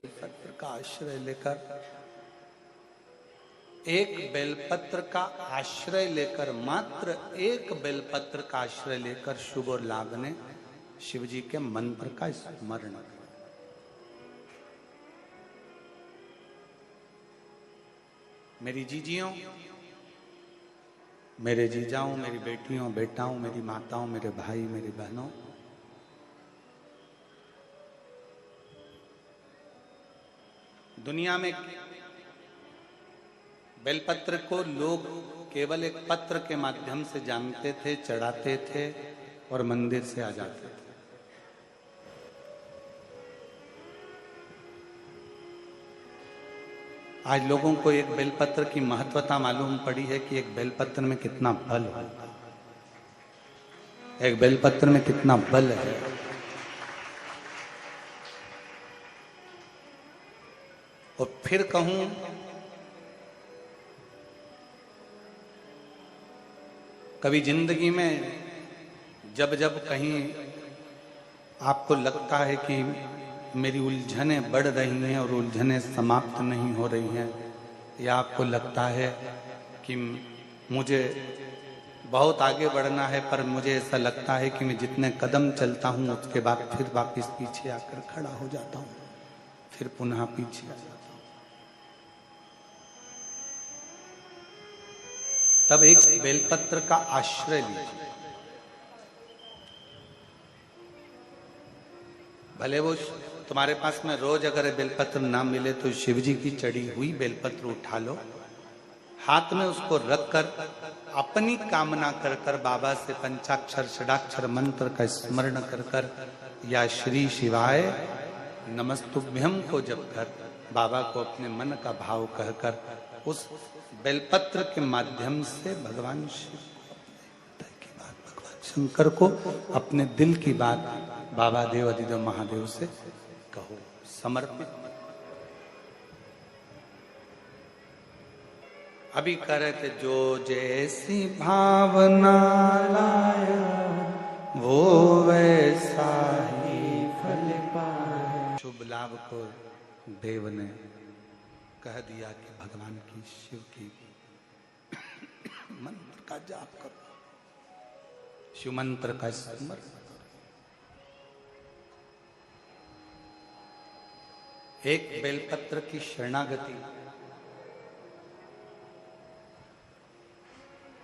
बेलपत्र का आश्रय लेकर, एक बेलपत्र का आश्रय लेकर, मात्र एक बेलपत्र का आश्रय लेकर शुभ और लाभ ने शिव जी के मंत्र का स्मरण किया। मेरी जीजियों, मेरे जीजाओं, मेरी बेटियों, बेटाओं, मेरी माताओं, मेरे भाई, मेरी बहनों, दुनिया में बेलपत्र को लोग केवल एक पत्र के माध्यम से जानते थे, चढ़ाते थे और मंदिर से आ जाते थे। आज लोगों को एक बेलपत्र की महत्वता मालूम पड़ी है कि एक बेलपत्र में कितना बल है, एक बेलपत्र में कितना बल है। और फिर कहूं, कभी जिंदगी में जब जब कहीं आपको लगता है कि मेरी उलझनें बढ़ रही हैं और उलझनें समाप्त नहीं हो रही हैं, या आपको लगता है कि मुझे बहुत आगे बढ़ना है पर मुझे ऐसा लगता है कि मैं जितने कदम चलता हूं उसके बाद फिर वापस पीछे आकर खड़ा हो जाता हूं, फिर पुनः पीछे आ जाता हूं, तब एक बेलपत्र का आश्रय लीजिए। भले वो तुम्हारे पास में रोज अगर बेलपत्र ना मिले तो शिव जी की चढ़ी हुई बेलपत्र उठा लो, हाथ में उसको रखकर अपनी कामना कर कर बाबा से पंचाक्षर षडाक्षर मंत्र का स्मरण कर कर या श्री शिवाय नमस्तुभ्यम को जप कर बाबा को अपने मन का भाव कहकर उस बेलपत्र के माध्यम से भगवान शिव को, अपने हृदय की बात, भगवान शंकर को अपने दिल की बात बाबा देव अधिदेव महादेव से कहो, समर्पित। अभी कह रहे थे, जो जैसी भावना लाया वो वैसा ही फल पाए। शुभ लाभ को देव ने कह दिया कि भगवान की, शिव की मंत्र का जाप करो, शिव मंत्र का स्मरण। एक बेलपत्र की शरणागति,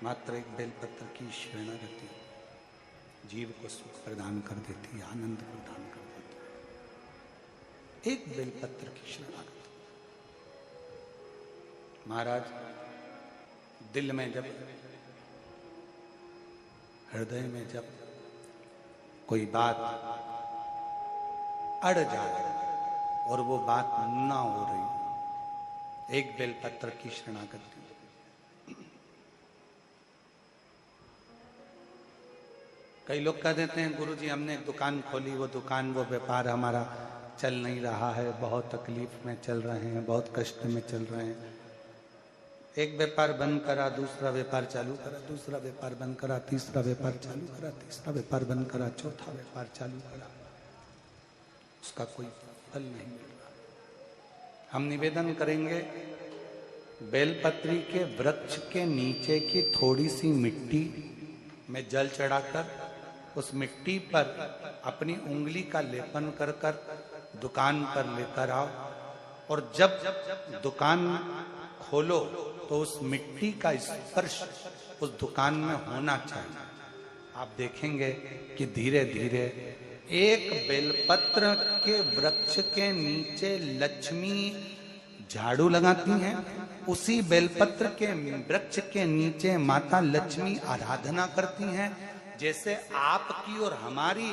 मात्र एक बेलपत्र की शरणागति जीव को सुख प्रदान कर देती है, आनंद प्रदान कर देती है। एक बेलपत्र की शरणागति। महाराज, दिल में जब, हृदय में जब कोई बात अड़ जाए और वो बात ना हो रही, एक बेलपत्र की शरणागति। कई लोग कह देते हैं, गुरुजी हमने एक दुकान खोली, वो दुकान, वो व्यापार हमारा चल नहीं रहा है, बहुत तकलीफ में चल रहे हैं, बहुत कष्ट में चल रहे हैं। एक व्यापार बंद करा, दूसरा व्यापार चालू करा, दूसरा व्यापार बंद करा, तीसरा व्यापार चालू करा, तीसरा व्यापार बंद करा, चौथा व्यापार चालू करा, उसका कोई फल नहीं मिल रहा। हम निवेदन करेंगे, बेलपत्री के वृक्ष के नीचे की थोड़ी सी मिट्टी में जल चढ़ाकर उस मिट्टी पर अपनी उंगली का लेपन कर कर दुकान पर लेकर आओ, और जब दुकान खोलो तो उस मिट्टी का स्पर्श उस दुकान में होना चाहिए। आप देखेंगे कि धीरे धीरे एक बेलपत्र के वृक्ष के नीचे लक्ष्मी झाड़ू लगाती हैं, उसी बेलपत्र के वृक्ष के नीचे माता लक्ष्मी आराधना करती हैं। जैसे आपकी और हमारी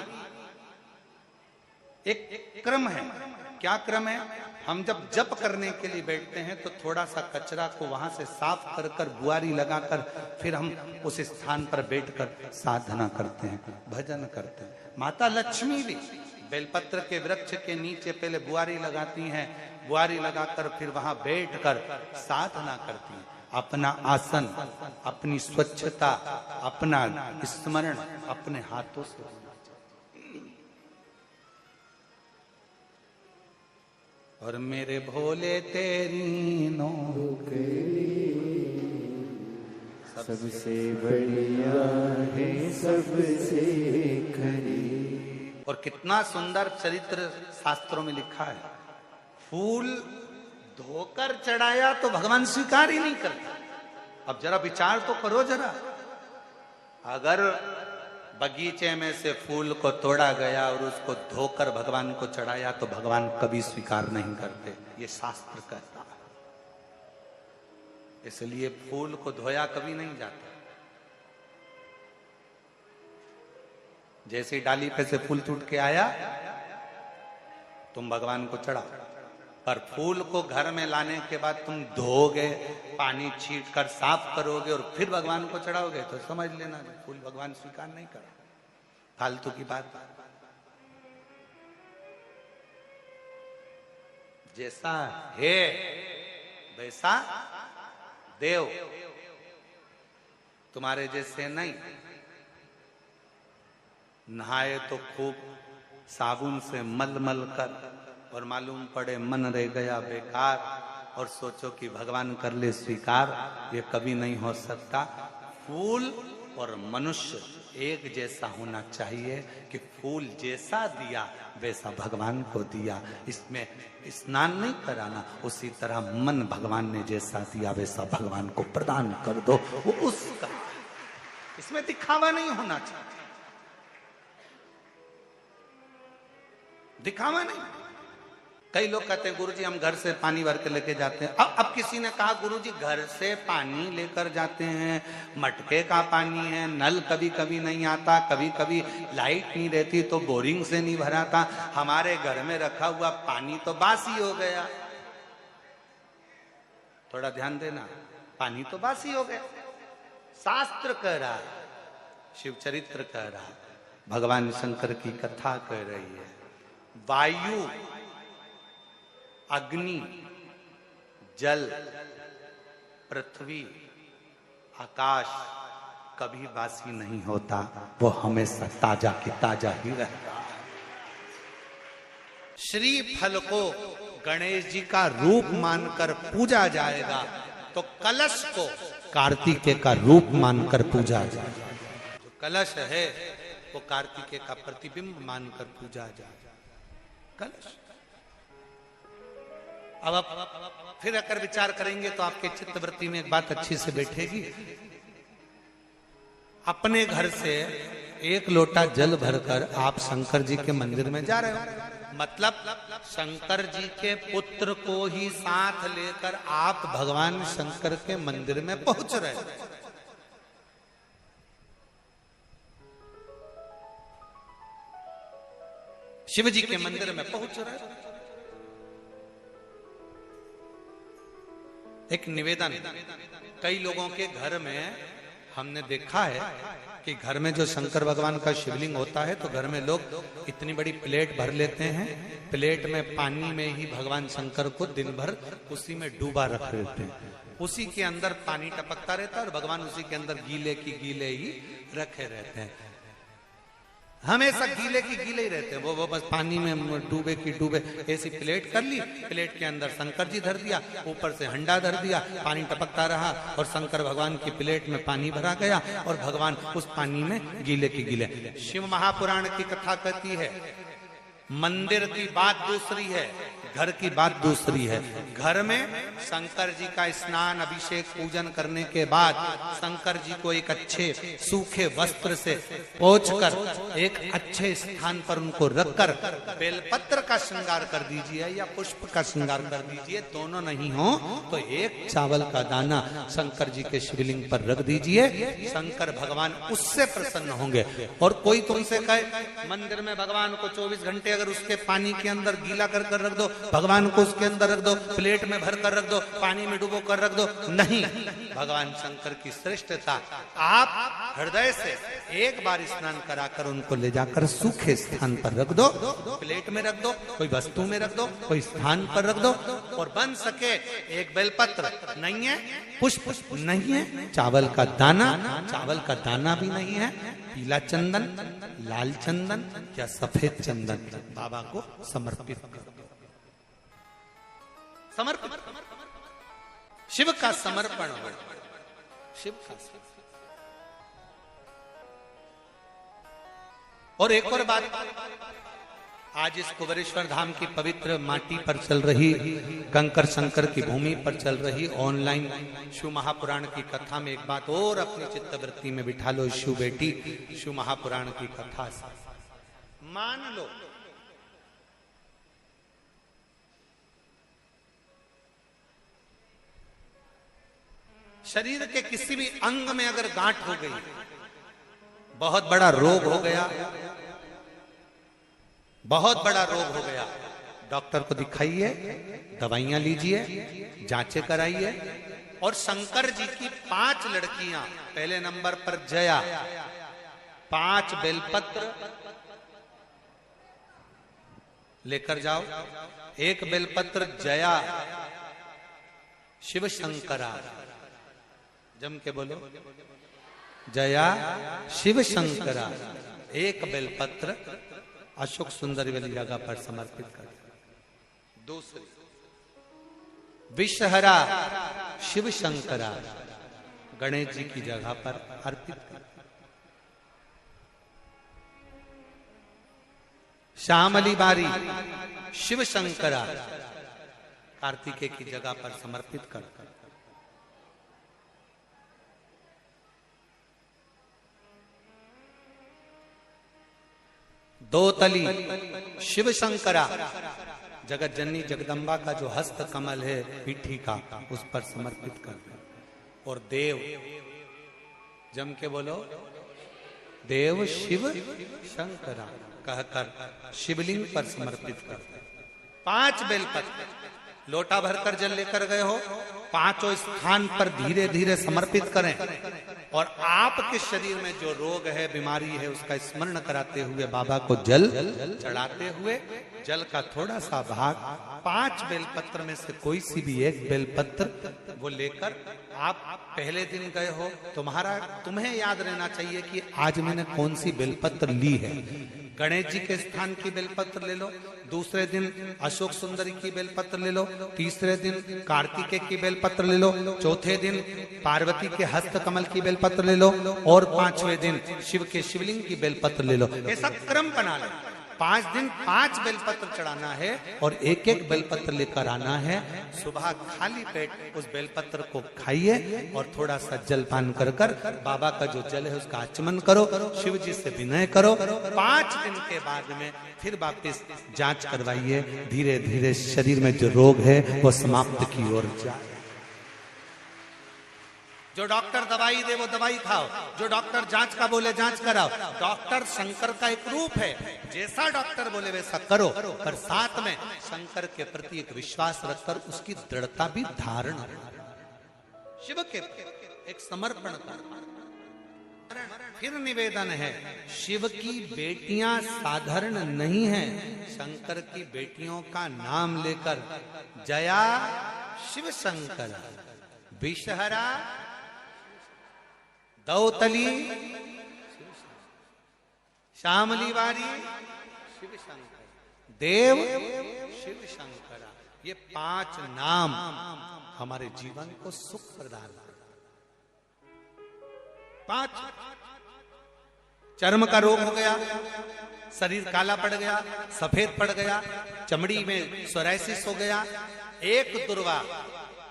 एक क्रम है। क्या क्रम है? हम जब जप करने के लिए बैठते हैं तो थोड़ा सा कचरा को वहां से साफ कर कर बुआरी लगाकर फिर हम उस स्थान पर बैठकर साधना करते हैं, भजन करते हैं। माता लक्ष्मी भी बेलपत्र के वृक्ष के नीचे पहले बुआरी लगाती हैं, बुआरी लगाकर फिर वहां बैठकर साधना करती हैं। अपना आसन, अपनी स्वच्छता, अपना स्मरण अपने हाथों से। और मेरे भोले तेरी नौकरी सबसे बढ़िया है, सबसे खरी। और कितना सुंदर चरित्र शास्त्रों में लिखा है, फूल धोकर चढ़ाया तो भगवान स्वीकार ही नहीं करता। अब जरा विचार तो करो जरा, अगर बगीचे में से फूल को तोड़ा गया और उसको धोकर भगवान को चढ़ाया तो भगवान कभी स्वीकार नहीं करते, ये शास्त्र कहता है। इसलिए फूल को धोया कभी नहीं जाता। जैसे डाली पे से फूल टूट के आया तुम भगवान को चढ़ाओ, पर फूल को घर में लाने के बाद तुम धोगे, पानी छीट कर साफ करोगे और फिर भगवान को चढ़ाओगे तो समझ लेना फूल भगवान स्वीकार नहीं कर। फालतू की बात। जैसा है वैसा देव, तुम्हारे जैसे नहीं। नहाए तो खूब साबुन से मल मल कर और मालूम पड़े मन रह गया बेकार, और सोचो कि भगवान कर ले स्वीकार, ये कभी नहीं हो सकता। फूल और मनुष्य एक जैसा होना चाहिए कि फूल जैसा दिया वैसा भगवान को दिया। इसमें स्नान नहीं कराना, उसी तरह मन भगवान ने जैसा दिया वैसा भगवान को प्रदान कर दो, वो उसका। इसमें दिखावा नहीं होना चाहिए, दिखावा नहीं। कई लोग कहते हैं गुरुजी हम घर से पानी भर के लेके जाते हैं। अब किसी ने कहा गुरुजी घर से पानी लेकर जाते हैं, मटके का पानी है, नल कभी कभी नहीं आता, कभी कभी लाइट नहीं रहती तो बोरिंग से नहीं भराता, हमारे घर में रखा हुआ पानी तो बासी हो गया। थोड़ा ध्यान देना, पानी तो बासी हो गया। शास्त्र कह रहा है, शिव चरित्र कह रहा है, भगवान शंकर की कथा कह रही है, वायु, अग्नि, जल, पृथ्वी, आकाश कभी बासी नहीं होता, वो हमेशा ताजा की ताजा ही रहता। श्री फल को गणेश जी का रूप मानकर पूजा जाएगा तो कलश को कार्तिकेय का रूप मानकर पूजा जाएगा। जो कलश है वो कार्तिकेय का प्रतिबिंब मानकर पूजा जाएगा। कलश। अब आप फिर अगर विचार करेंगे तो आपके चित्तवृत्ति में एक बात अच्छी से बैठेगी। अपने घर से एक लोटा जल भरकर आप शंकर जी के मंदिर में जा रहे हो, मतलब शंकर जी के पुत्र को ही साथ लेकर आप भगवान शंकर के मंदिर में पहुंच रहे हो। शिव जी के मंदिर में पहुंच रहे हो। एक निवेदन, कई लोगों के घर में हमने देखा है कि घर में जो शंकर भगवान का शिवलिंग होता है तो घर में लोग इतनी बड़ी प्लेट भर लेते हैं, प्लेट में पानी में ही भगवान शंकर को दिन भर उसी में डूबा रख देते हैं, उसी के अंदर पानी टपकता रहता है और भगवान उसी के अंदर गीले की गीले ही रखे रहते हैं, हमेशा गीले की गीले ही रहते हैं। वो बस पानी में डूबे की डूबे। ऐसी प्लेट कर ली, प्लेट के अंदर शंकर जी धर दिया, ऊपर से हंडा धर दिया, पानी टपकता रहा और शंकर भगवान की प्लेट में पानी भरा गया और भगवान उस पानी में गीले की गीले। शिव महापुराण की कथा कहती है मंदिर की बात दूसरी है, घर की बात दूसरी है। घर में शंकर जी का स्नान अभिषेक पूजन करने के बाद शंकर जी को एक अच्छे सूखे वस्त्र से पोंछकर एक अच्छे स्थान पर उनको रखकर बेलपत्र का श्रृंगार कर दीजिए या पुष्प का श्रृंगार कर दीजिए, दोनों नहीं हो तो एक चावल का दाना शंकर जी के शिवलिंग पर रख दीजिए, शंकर भगवान उससे प्रसन्न होंगे। और कोई तुमसे कहे मंदिर में भगवान को 24 घंटे अगर उसके पानी के अंदर गीला कर कर रख दो, भगवान को उसके अंदर रख दो, प्लेट में भर कर रख दो, पानी में डुबो कर रख दो, नहीं। भगवान शंकर की श्रेष्ठता, आप हृदय से एक बार स्नान कराकर उनको ले जाकर सूखे स्थान पर रख दो, प्लेट में रख दो, कोई वस्तु में रख दो, कोई स्थान पर रख दो, और बन सके एक बेलपत्र नहीं है, पुष्प नहीं है, चावल का दाना भी नहीं है, पीला चंदन, लाल चंदन या सफेद चंदन बाबा को समर्पित कर दो। समर्पित, शिव का समर्पण हो, शिव का। और एक और बात, आज इस कुबेरेश्वर धाम की पवित्र माटी पर चल रही, कंकर शंकर की भूमि पर चल रही ऑनलाइन शिव महापुराण की कथा में एक बात और अपनी चित्तवृत्ति में बिठा लो। शिव बेटी, शिव महापुराण की कथा से मान लो शरीर के किसी भी अंग में अगर गांठ हो गई, बहुत बड़ा रोग हो गया, बहुत बड़ा रोग हो गया, डॉक्टर को दिखाइए, दवाइयां लीजिए, जांचें कराइए। और शंकर जी की 5 लड़कियां, पहले नंबर पर जया, 5 बेलपत्र लेकर जाओ। एक बेलपत्र जया शिव शंकरा, जम के बोलो, जया शिव शंकरा। एक बेलपत्र अशोक सुंदरी वाली जगह पर समर्पित कर। दूसरी विषहरा शिव शंकरा, गणेश जी की जगह पर अर्पित कर। श्यामली बारी शिव शंकरा, कार्तिकेय की जगह पर समर्पित कर। दो तली शिव शंकरा, जगत जननी जगदम्बा का जो हस्त कमल है पीठी का, उस पर समर्पित कर। और देव, जम के बोलो, देव शिव शंकरा कहकर शिवलिंग पर समर्पित कर। 5 बेलपत्र, लोटा भरकर जल लेकर गए हो, 5 स्थान पर धीरे धीरे समर्पित करें। और आपके शरीर में जो रोग है, बीमारी है, उसका स्मरण कराते हुए बाबा को जल चढ़ाते हुए, जल का थोड़ा सा भाग 5 बेलपत्र में से कोई सी भी एक बेलपत्र वो लेकर, आप पहले दिन गए हो, तुम्हें याद रहना चाहिए कि आज मैंने कौन सी बेलपत्र ली है। गणेश जी के स्थान की बेलपत्र ले लो, दूसरे दिन अशोक सुंदरी की बेलपत्र ले लो, तीसरे दिन कार्तिकेय की बेलपत्र ले लो, चौथे दिन पार्वती के हस्त कमल की बेलपत्र ले लो, और 5वें दिन शिव के शिवलिंग की बेलपत्र ले लो। ऐसा क्रम बना लो। 5 दिन 5 बेलपत्र चढ़ाना है और एक एक बेलपत्र लेकर आना है। सुबह खाली पेट उस बेलपत्र को खाइए और थोड़ा सा जलपान कर बाबा का जो जल है उसका आचमन करो, शिव जी से विनय करो। 5 दिन के बाद में फिर वापस जांच करवाइए, धीरे धीरे शरीर में जो रोग है वो समाप्त की ओर जाए। जो डॉक्टर दवाई दे वो दवाई खाओ, जो डॉक्टर जांच का बोले जांच कराओ। डॉक्टर शंकर का एक रूप है, जैसा डॉक्टर बोले वैसा करो, पर साथ में शंकर के प्रति एक विश्वास रखकर उसकी दृढ़ता भी धारण, शिव के एक समर्पण का। फिर निवेदन है, शिव की बेटियां साधारण नहीं हैं। शंकर की बेटियों का नाम लेकर जया शिव शंकर, विषहरा दौतली श्यामली वारी शिव शंकर, देव शिव शंकरा। ये 5 नाम हमारे जीवन को सुख प्रदान करता। 5 चर्म का रोग हो गया, शरीर काला पड़ गया, सफेद पड़ गया, चमड़ी में सोराइसिस हो गया, एक दुर्वा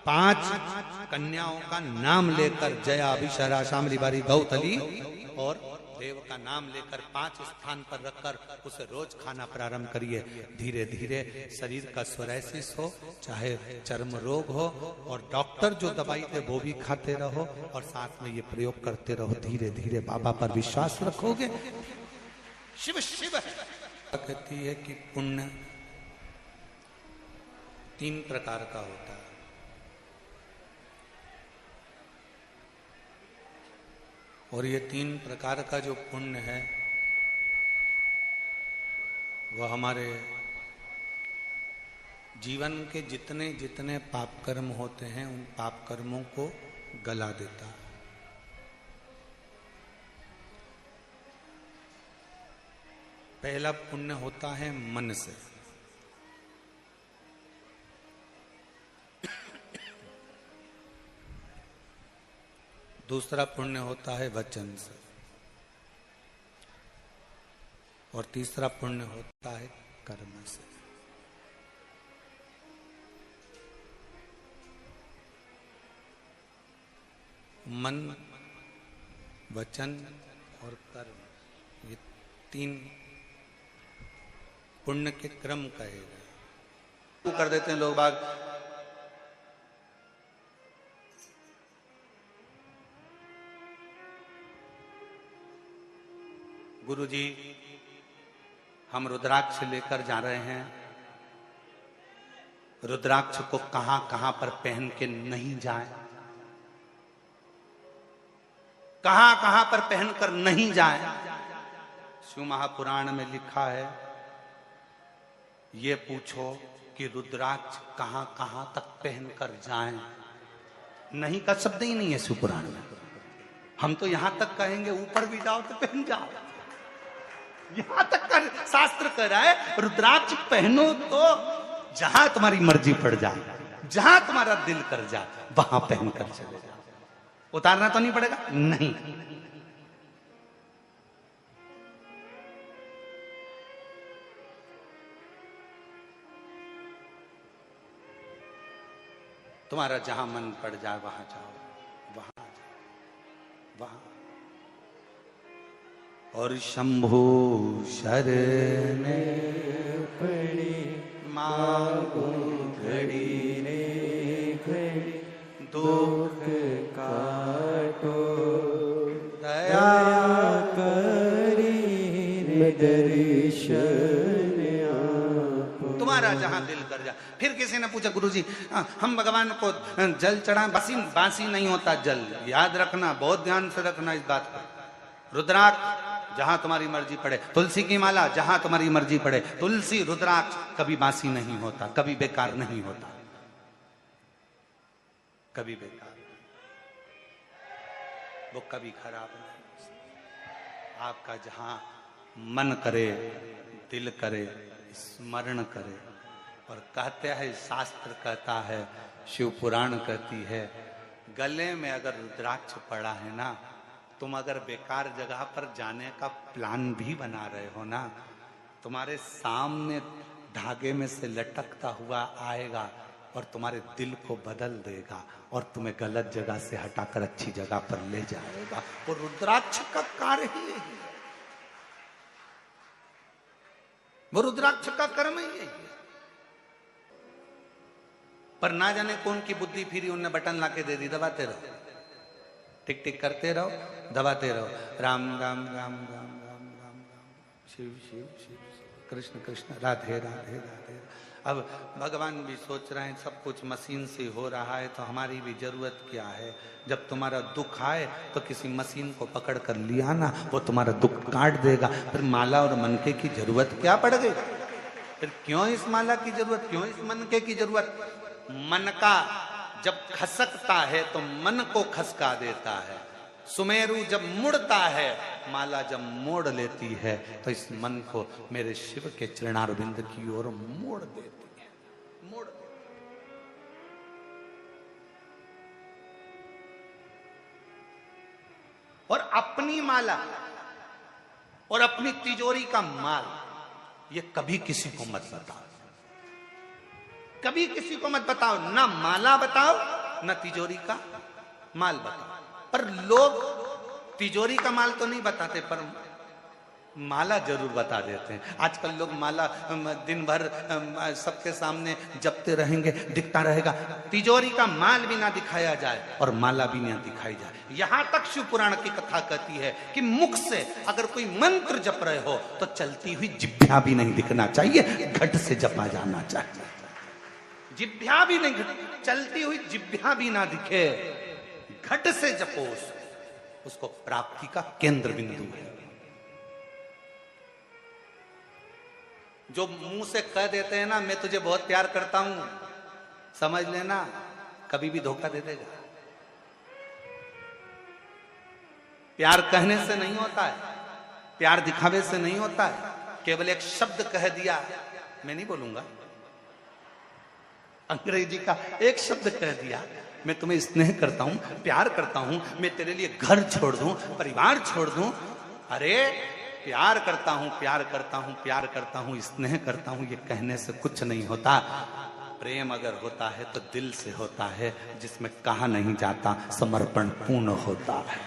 5 कन्याओं का नाम लेकर जया विषहरा श्यामली बारी गौतली और देव का नाम लेकर 5 स्थान पर रखकर उसे रोज खाना प्रारंभ करिए। धीरे धीरे शरीर का सोराइसिस हो, चाहे चर्म रोग हो, और डॉक्टर जो दवाई दे वो भी खाते रहो और साथ में ये प्रयोग करते रहो। धीरे धीरे बाबा पर विश्वास रखोगे। शिव शिव कहती है कि पुण्य 3 प्रकार का होता है। और ये 3 प्रकार का जो पुण्य है वह हमारे जीवन के जितने जितने पाप कर्म होते हैं उन पाप कर्मों को गला देता है। पहला पुण्य होता है मन से। दूसरा पुण्य होता है वचन से, और तीसरा पुण्य होता है कर्म से। मन, वचन और कर्म, ये तीन पुण्य के क्रम कहे गए। वो कर देते हैं लोग बाग, गुरुजी हम रुद्राक्ष लेकर जा रहे हैं, रुद्राक्ष को कहां कहां पर पहन के नहीं जाए, कहां कहां पर पहनकर नहीं जाए। शिव महापुराण में लिखा है, ये पूछो कि रुद्राक्ष कहां कहां तक पहनकर जाएं। नहीं का शब्द ही नहीं है शिव पुराण में। हम तो यहां तक कहेंगे ऊपर भी जाओ तो पहन जाओ, यहां तक कर शास्त्र कह रहा है रुद्राक्ष पहनो तो जहां तुम्हारी मर्जी पड़ जाए, जहां तुम्हारा दिल कर जाए वहां पहनकर चले जाओ। उतारना तो नहीं पड़ेगा, नहीं। तुम्हारा जहां मन पड़ जाए वहां जाओ, वहां जाओ, वहां। और शंभु शरण पड़ी मांगो घड़ी रे घड़ी, दुख काटो दया करी रे दर्शन आपो। तुम्हारा जहां दिल कर जा। फिर किसी ने पूछा गुरुजी हम भगवान को जल चढ़ाएं, बासी नहीं होता जल, याद रखना, बहुत ध्यान से रखना इस बात को। रुद्राक्ष जहां तुम्हारी मर्जी पड़े, तुलसी की माला जहां तुम्हारी मर्जी पड़े, तुलसी रुद्राक्ष कभी बासी नहीं होता, कभी बेकार नहीं होता, कभी बेकार, वो कभी खराब नहीं। आपका जहां मन करे, दिल करे, स्मरण करे। और कहते हैं, शास्त्र कहता है, शिव पुराण कहती है, गले में अगर रुद्राक्ष पड़ा है ना, तुम अगर बेकार जगह पर जाने का प्लान भी बना रहे हो ना, तुम्हारे सामने धागे में से लटकता हुआ आएगा और तुम्हारे दिल को बदल देगा और तुम्हें गलत जगह से हटाकर अच्छी जगह पर ले जाएगा। वो रुद्राक्ष का कार्य ही है, वो रुद्राक्ष का कर्म ही है। पर ना जाने कौन की बुद्धि फिरी, उनने बटन लाके दे दी, दबाते रहो, टिक टिक करते रहो, दबाते रहो, राम राम राम राम राम राम राम, शिव शिव शिव कृष्ण कृष्ण, राधे राधे राधे। अब भगवान भी सोच रहे हैं सब कुछ मशीन से हो रहा है तो हमारी भी जरूरत क्या है। जब तुम्हारा दुख आए तो किसी मशीन को पकड़ कर लिया ना, वो तुम्हारा दुख काट देगा। फिर माला और मनके की जरूरत क्या पड़ गई? फिर क्यों इस माला की जरूरत, क्यों इस मनके की जरूरत? मन का जब खसकता है तो मन को खसका देता है। सुमेरु जब मुड़ता है, माला जब मोड़ लेती है, तो इस मन को मेरे शिव के चरणारविंद की ओर मोड़ देती है, मोड़ देती है। और अपनी माला और अपनी तिजोरी का माल, ये कभी किसी को मत बताओ, कभी किसी को मत बताओ। ना माला बताओ, ना तिजोरी का माल बताओ। पर लोग तिजोरी का माल तो नहीं बताते, पर माला जरूर बता देते हैं। आजकल लोग माला दिन भर सबके सामने जपते रहेंगे, दिखता रहेगा। तिजोरी का माल भी ना दिखाया जाए और माला भी ना दिखाई जाए। यहां तक शिव पुराण की कथा कहती है कि मुख से अगर कोई मंत्र जप रहे हो तो चलती हुई जिभ्या भी नहीं दिखना चाहिए, घट से जपा जाना चाहिए। जिभ्या भी नहीं, चलती हुई जिभ्या भी ना दिखे, घट से जपो, उसको प्राप्ति का केंद्र बिंदु है। जो मुंह से कह देते हैं ना, मैं तुझे बहुत प्यार करता हूं, समझ लेना कभी भी धोखा दे देगा। प्यार कहने से नहीं होता है, प्यार दिखावे से नहीं होता है। केवल एक शब्द कह दिया, मैं नहीं बोलूंगा, अंग्रेजी का एक शब्द कह दिया, मैं तुम्हें स्नेह करता हूं, प्यार करता हूं, मैं तेरे लिए घर छोड़ दूं, परिवार छोड़ दूं। अरे प्यार करता हूं, प्यार करता हूं, प्यार करता हूं, स्नेह करता हूं, ये कहने से कुछ नहीं होता। प्रेम अगर होता है तो दिल से होता है, जिसमें कहा नहीं जाता, समर्पण पूर्ण होता है,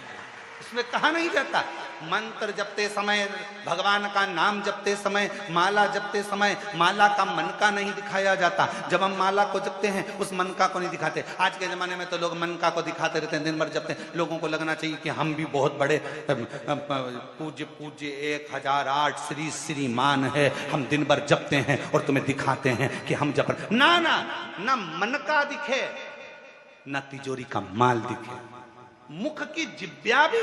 इसमें कहा नहीं जाता। मंत्र जपते समय, भगवान का नाम जपते समय, माला जपते समय, माला का मनका नहीं दिखाया जाता। जब हम माला को जपते हैं उस मनका को नहीं दिखाते। आज के जमाने में तो लोग मनका को दिखाते रहते हैं, दिन भर जपते हैं। लोगों को लगना चाहिए कि हम भी बहुत बड़े पूज्य पूज्य 1008 श्री श्रीमान है, हम दिन भर जपते हैं और तुम्हें दिखाते हैं कि हम जप। ना ना ना, मनका दिखे ना तिजोरी का माल दिखे, मुख की जिब्या भी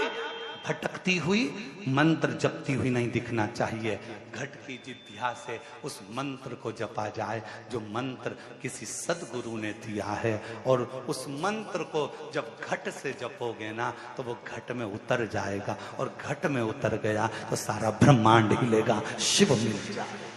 भटकती हुई, मंत्र जपती हुई नहीं दिखना चाहिए। घट की जिद्या से उस मंत्र को जपा जाए जो मंत्र किसी सदगुरु ने दिया है, और उस मंत्र को जब घट से जपोगे ना तो वो घट में उतर जाएगा, और घट में उतर गया तो सारा ब्रह्मांड हिलेगा, शिव मिल जाएगा।